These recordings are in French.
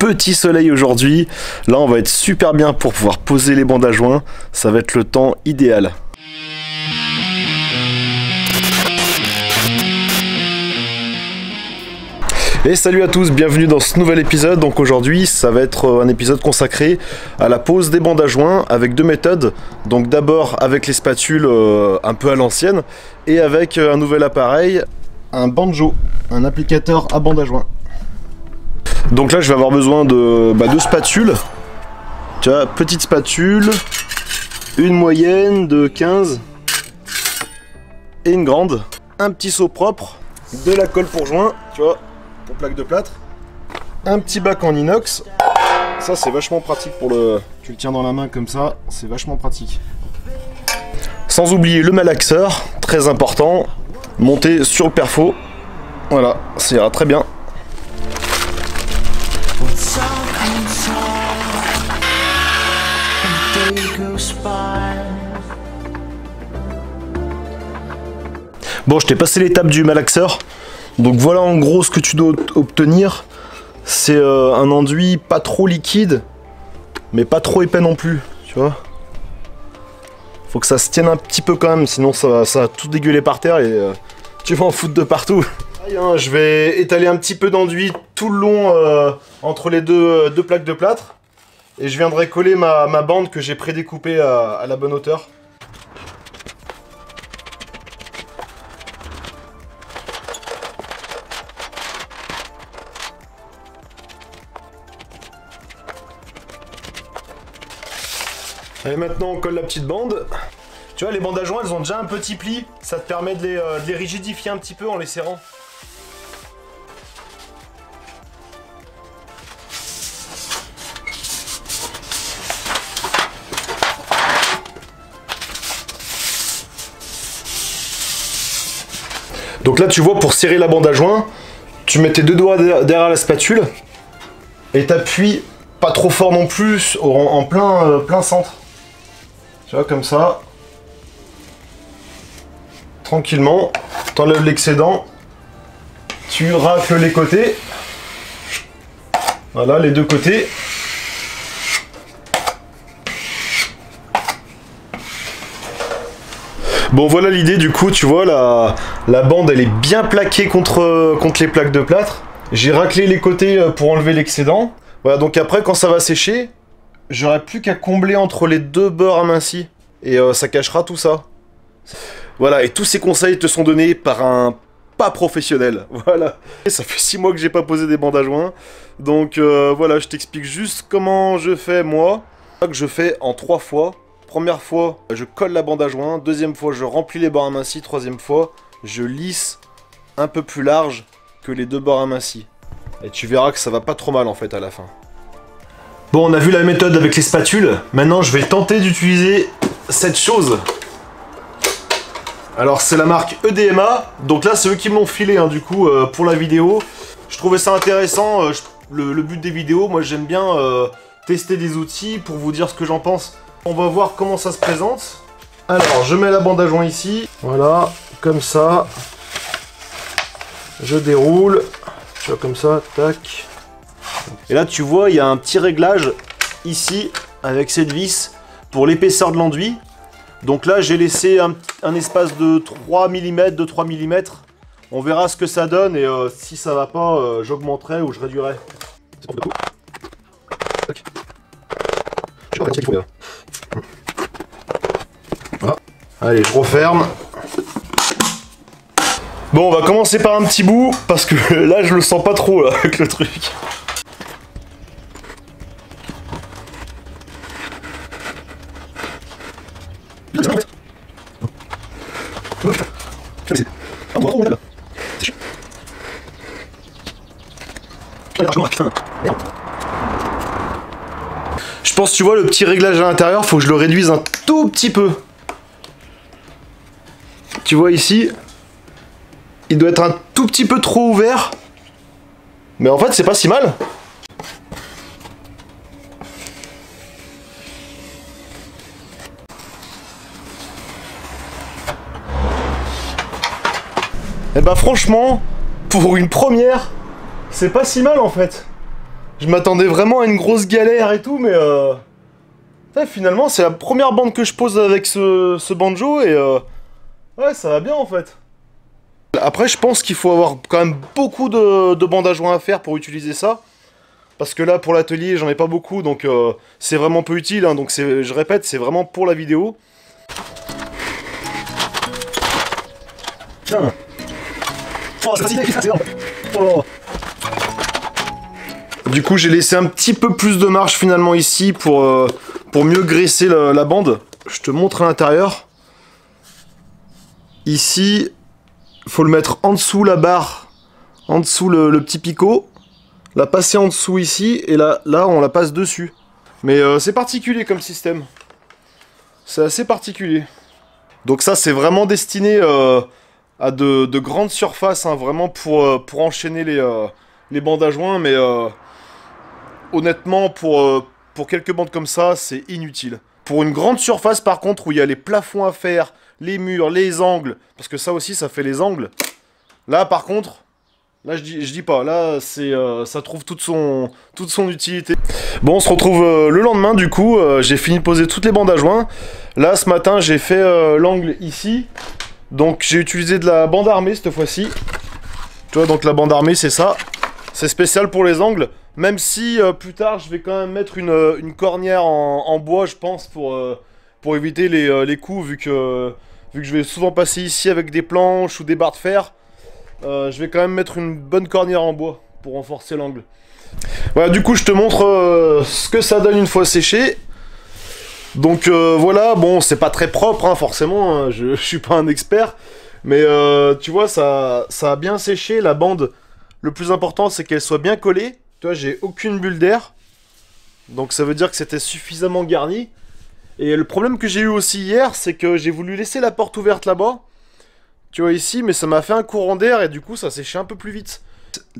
petit soleil aujourd'hui. Là, on va être super bien pour pouvoir poser les bandes à joint. Ça va être le temps idéal. Et salut à tous, bienvenue dans ce nouvel épisode. Donc aujourd'hui, ça va être un épisode consacré à la pose des bandes à joint avec deux méthodes. Donc d'abord avec les spatules un peu à l'ancienne et avec un nouvel appareil, un banjo, un applicateur à bandes à joint. Donc là, je vais avoir besoin de deux spatules. Tu vois, petite spatule, une moyenne de 15 et une grande. Un petit seau propre, de la colle pour joint, tu vois, pour plaque de plâtre. Un petit bac en inox. Ça, c'est vachement pratique pour le... Tu le tiens dans la main comme ça, c'est vachement pratique. Sans oublier le malaxeur, très important, monté sur le perfo. Voilà, ça ira très bien. Bon, je t'ai passé l'étape du malaxeur. Donc voilà en gros ce que tu dois obtenir. C'est un enduit pas trop liquide, mais pas trop épais non plus, tu vois. Faut que ça se tienne un petit peu quand même, sinon ça va tout dégueuler par terre et tu vas en foutre de partout. Je vais étaler un petit peu d'enduit tout le long entre les deux plaques de plâtre. Et je viendrai coller ma bande que j'ai prédécoupée à la bonne hauteur. Et maintenant on colle la petite bande. Tu vois, les bandes à joint elles ont déjà un petit pli. Ça te permet de les rigidifier un petit peu en les serrant. Donc là tu vois, pour serrer la bande à joint, tu mets tes deux doigts derrière la spatule et t'appuies pas trop fort non plus en plein centre. Tu vois, comme ça. Tranquillement, t'enlèves l'excédent, tu racles les côtés. Voilà, les deux côtés. Bon, voilà l'idée, du coup, tu vois, la bande, elle est bien plaquée contre les plaques de plâtre. J'ai raclé les côtés pour enlever l'excédent. Voilà, donc après, quand ça va sécher, j'aurai plus qu'à combler entre les deux bords amincis. Et ça cachera tout ça. Voilà, et tous ces conseils te sont donnés par un pas professionnel. Voilà. Et ça fait 6 mois que j'ai pas posé des bandes à joint. Donc voilà, je t'explique juste comment je fais moi. Que je fais en 3 fois. Première fois, je colle la bande à joint. Deuxième fois, je remplis les bords amincis. Troisième fois, je lisse un peu plus large que les deux bords amincis. Et tu verras que ça va pas trop mal en fait à la fin. Bon, on a vu la méthode avec les spatules. Maintenant, je vais tenter d'utiliser cette chose. Alors, c'est la marque EDMA. Donc là, c'est eux qui me l'ont filé, hein, du coup, pour la vidéo. Je trouvais ça intéressant. Le but des vidéos, moi, j'aime bien tester des outils pour vous dire ce que j'en pense. On va voir comment ça se présente. Alors, je mets la bande à joint ici. Voilà, comme ça. Je déroule. Tu vois, comme ça, tac. Et là, tu vois, il y a un petit réglage ici, avec cette vis, pour l'épaisseur de l'enduit. Donc là, j'ai laissé un espace de 3 mm, de 3 mm. On verra ce que ça donne, et si ça va pas, j'augmenterai ou je réduirai. Voilà. Allez, je referme. Bon, on va commencer par un petit bout, parce que là, je le sens pas trop, là, avec le truc. Je pense, tu vois, le petit réglage à l'intérieur, faut que je le réduise un tout petit peu. Tu vois ici, il doit être un tout petit peu trop ouvert. Mais en fait, c'est pas si mal. Et bah franchement, pour une première, c'est pas si mal en fait. Je m'attendais vraiment à une grosse galère et tout, mais ouais, finalement c'est la première bande que je pose avec ce banjo et ouais, ça va bien en fait. Après, je pense qu'il faut avoir quand même beaucoup de bandes à joint à faire pour utiliser ça. Parce que là, pour l'atelier, j'en ai pas beaucoup, donc c'est vraiment peu utile. Hein, donc je répète, c'est vraiment pour la vidéo. Tiens. Oh. Du coup, j'ai laissé un petit peu plus de marge finalement ici pour mieux graisser la bande. Je te montre à l'intérieur. Ici, faut le mettre en dessous la barre, en dessous le petit picot. La passer en dessous ici, et là on la passe dessus. Mais c'est particulier comme système. C'est assez particulier. Donc ça, c'est vraiment destiné à de grandes surfaces, hein, vraiment pour enchaîner les bandes à joint, mais honnêtement, pour quelques bandes comme ça, c'est inutile. Pour une grande surface, par contre, où il y a les plafonds à faire, les murs, les angles, parce que ça aussi, ça fait les angles. Là, par contre... Là, je dis pas, là, ça trouve toute son utilité. Bon, on se retrouve le lendemain, du coup, j'ai fini de poser toutes les bandes à joint. Là, ce matin, j'ai fait l'angle ici. Donc, j'ai utilisé de la bande armée cette fois-ci. Tu vois, donc la bande armée, c'est ça. C'est spécial pour les angles. Même si, plus tard, je vais quand même mettre une cornière en bois, je pense, pour éviter les coups, vu que je vais souvent passer ici avec des planches ou des barres de fer. Je vais quand même mettre une bonne cornière en bois pour renforcer l'angle. Voilà, du coup je te montre ce que ça donne une fois séché. Donc voilà, bon c'est pas très propre hein, forcément, hein, je suis pas un expert. Mais tu vois ça a bien séché, la bande. Le plus important c'est qu'elle soit bien collée. Tu vois, j'ai aucune bulle d'air. Donc ça veut dire que c'était suffisamment garni. Et le problème que j'ai eu aussi hier, c'est que j'ai voulu laisser la porte ouverte là-bas. Tu vois ici, mais ça m'a fait un courant d'air et du coup ça séchait un peu plus vite.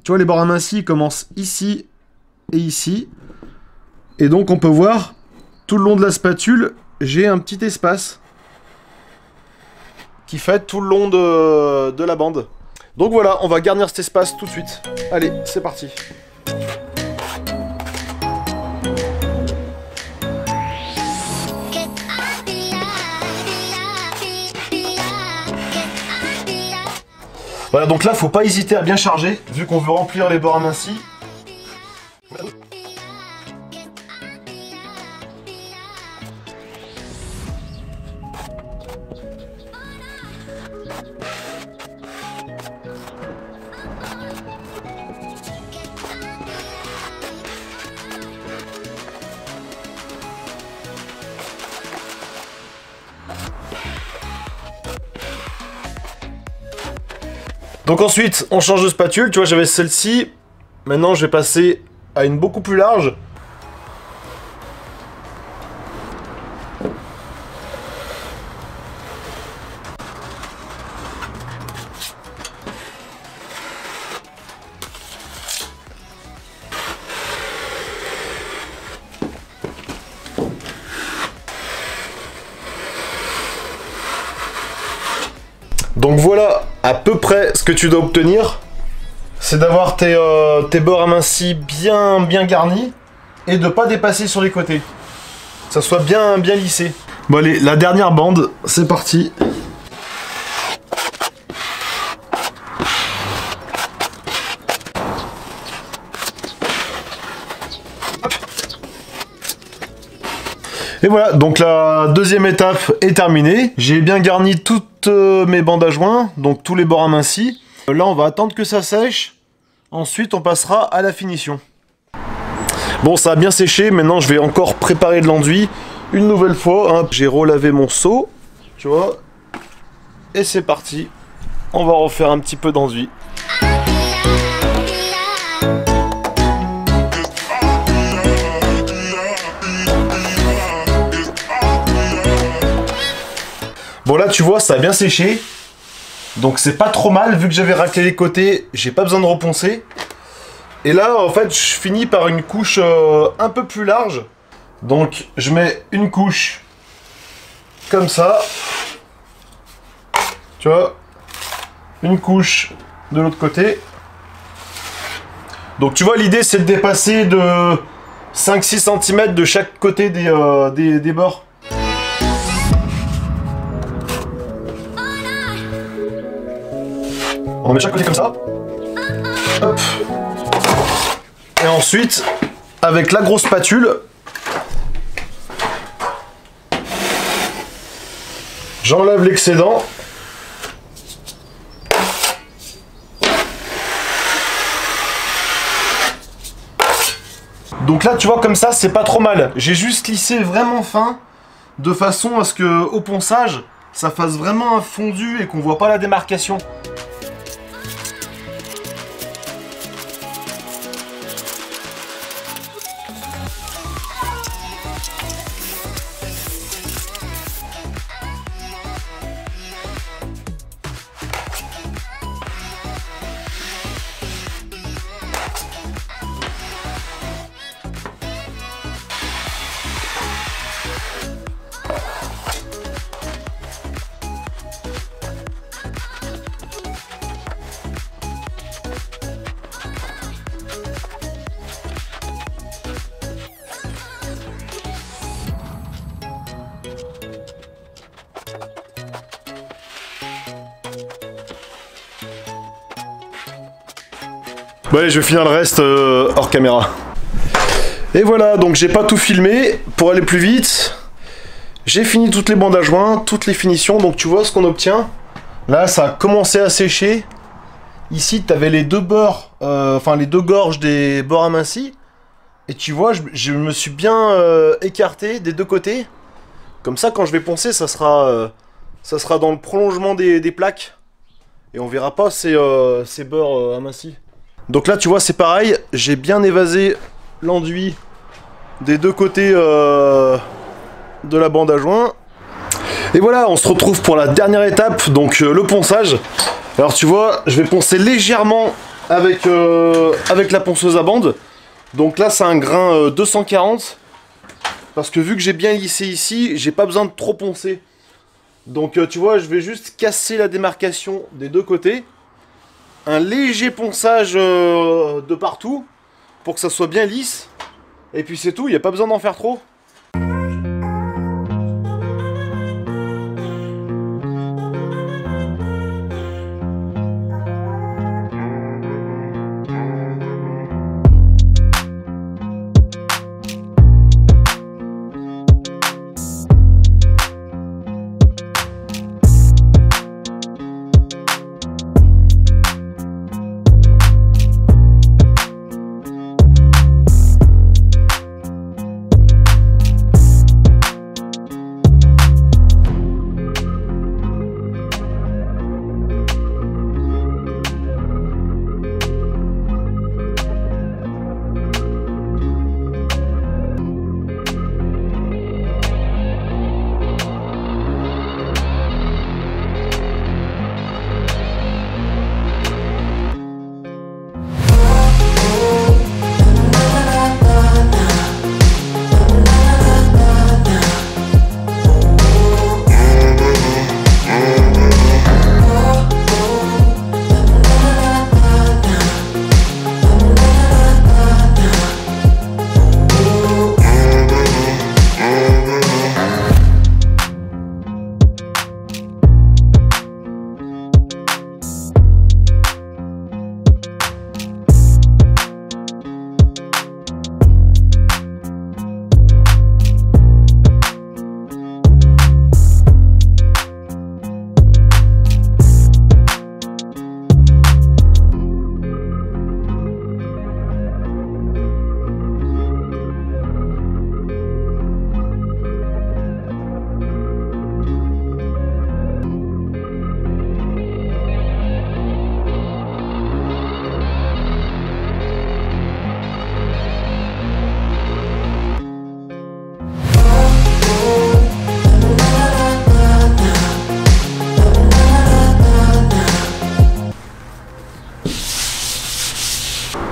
Tu vois, les bords amincis commencent ici et ici. Et donc on peut voir, tout le long de la spatule, j'ai un petit espace qui fait tout le long de la bande. Donc voilà, on va garnir cet espace tout de suite. Allez, c'est parti. Voilà, donc là, faut pas hésiter à bien charger, vu qu'on veut remplir les bords amincis. Donc ensuite, on change de spatule. Tu vois, j'avais celle-ci. Maintenant, je vais passer à une beaucoup plus large. Donc voilà à peu près ce que tu dois obtenir. C'est d'avoir tes bords amincis bien garnis et de pas dépasser sur les côtés. Que ça soit bien lissé. Bon allez, la dernière bande, c'est parti. Et voilà, donc la deuxième étape est terminée. J'ai bien garni toutes mes bandes à joint, donc tous les bords amincis. Là, on va attendre que ça sèche. Ensuite, on passera à la finition. Bon, ça a bien séché. Maintenant, je vais encore préparer de l'enduit une nouvelle fois. Hein. J'ai relavé mon seau, tu vois. Et c'est parti. On va refaire un petit peu d'enduit. Bon là tu vois ça a bien séché. Donc c'est pas trop mal vu que j'avais raclé les côtés, j'ai pas besoin de reponcer. Et là en fait je finis par une couche un peu plus large. Donc je mets une couche comme ça. Tu vois. Une couche de l'autre côté. Donc tu vois, l'idée c'est de dépasser de 5-6 cm de chaque côté des bords. On met chaque côté comme ça. Hop. Et ensuite, avec la grosse spatule, j'enlève l'excédent. Donc là, tu vois, comme ça, c'est pas trop mal. J'ai juste lissé vraiment fin, de façon à ce que, au ponçage, ça fasse vraiment un fondu et qu'on voit pas la démarcation. Bon allez, je vais finir le reste hors caméra. Et voilà, donc j'ai pas tout filmé. Pour aller plus vite, j'ai fini toutes les bandes à joint, toutes les finitions. Donc tu vois ce qu'on obtient. Là, ça a commencé à sécher. Ici, tu avais les deux bords, enfin les deux gorges des bords amincis. Et tu vois, je me suis bien écarté des deux côtés. Comme ça, quand je vais poncer, ça sera dans le prolongement des plaques. Et on verra pas ces bords amincis. Donc là, tu vois, c'est pareil. J'ai bien évasé l'enduit des deux côtés de la bande à joint. Et voilà, on se retrouve pour la dernière étape, donc le ponçage. Alors tu vois, je vais poncer légèrement avec la ponceuse à bande. Donc là, c'est un grain 240. Parce que vu que j'ai bien lissé ici, j'ai pas besoin de trop poncer. Donc tu vois, je vais juste casser la démarcation des deux côtés. Un léger ponçage de partout pour que ça soit bien lisse. Et puis c'est tout, il n'y a pas besoin d'en faire trop.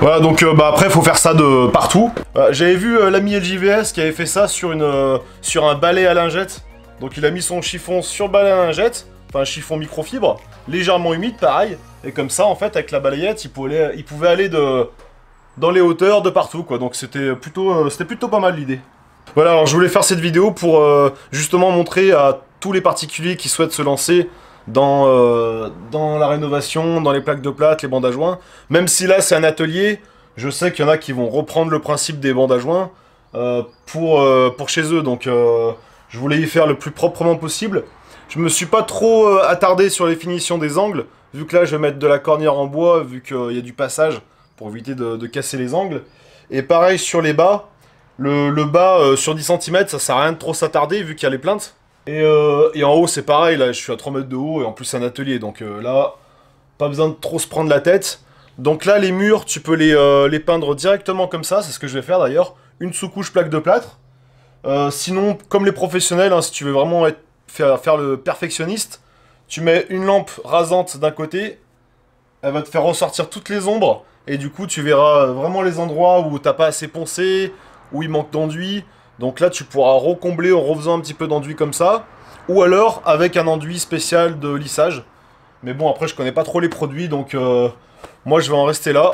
Voilà, donc après faut faire ça de partout. J'avais vu l'ami LJVS qui avait fait ça sur un balai à lingettes. Donc il a mis son chiffon sur le balai à lingettes, enfin un chiffon microfibre, légèrement humide pareil. Et comme ça en fait avec la balayette il pouvait aller dans les hauteurs, de partout quoi. Donc c'était plutôt pas mal l'idée. Voilà, alors je voulais faire cette vidéo pour justement montrer à tous les particuliers qui souhaitent se lancer dans la rénovation, dans les plaques de plâtre, les bandes à joints. Même si là c'est un atelier, je sais qu'il y en a qui vont reprendre le principe des bandes à joints pour chez eux. Donc je voulais y faire le plus proprement possible. Je me suis pas trop attardé sur les finitions des angles, vu que là je vais mettre de la cornière en bois, vu qu'il y a du passage, pour éviter de casser les angles. Et pareil sur les bas, le bas sur 10 cm, ça sert à rien de trop s'attarder, vu qu'il y a les plaintes. Et en haut c'est pareil, là je suis à 3 mètres de haut, et en plus c'est un atelier, donc là, pas besoin de trop se prendre la tête. Donc là les murs, tu peux les peindre directement comme ça, c'est ce que je vais faire d'ailleurs, une sous-couche plaque de plâtre. Sinon, comme les professionnels, hein, si tu veux vraiment faire le perfectionniste, tu mets une lampe rasante d'un côté, elle va te faire ressortir toutes les ombres, et du coup tu verras vraiment les endroits où t'as pas assez poncé, où il manque d'enduit. Donc là tu pourras recombler en refaisant un petit peu d'enduit comme ça, ou alors avec un enduit spécial de lissage. Mais bon, après je connais pas trop les produits, donc moi je vais en rester là.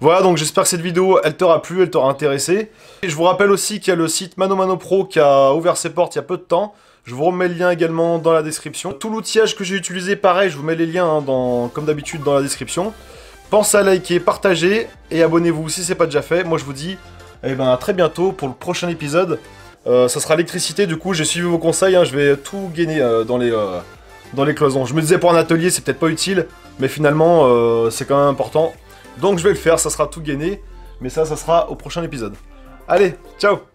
Voilà, donc j'espère que cette vidéo, elle t'aura plu, elle t'aura intéressé. Et je vous rappelle aussi qu'il y a le site Mano Mano Pro qui a ouvert ses portes il y a peu de temps. Je vous remets le lien également dans la description. Tout l'outillage que j'ai utilisé, pareil, je vous mets les liens hein, comme d'habitude dans la description. Pensez à liker, partager et abonnez-vous si c'est pas déjà fait. Moi je vous dis à très bientôt pour le prochain épisode. Ça sera l'électricité, du coup j'ai suivi vos conseils, hein, je vais tout gainer dans les cloisons. Je me disais pour un atelier c'est peut-être pas utile, mais finalement c'est quand même important. Donc je vais le faire, ça sera tout gainé, mais ça sera au prochain épisode. Allez, ciao!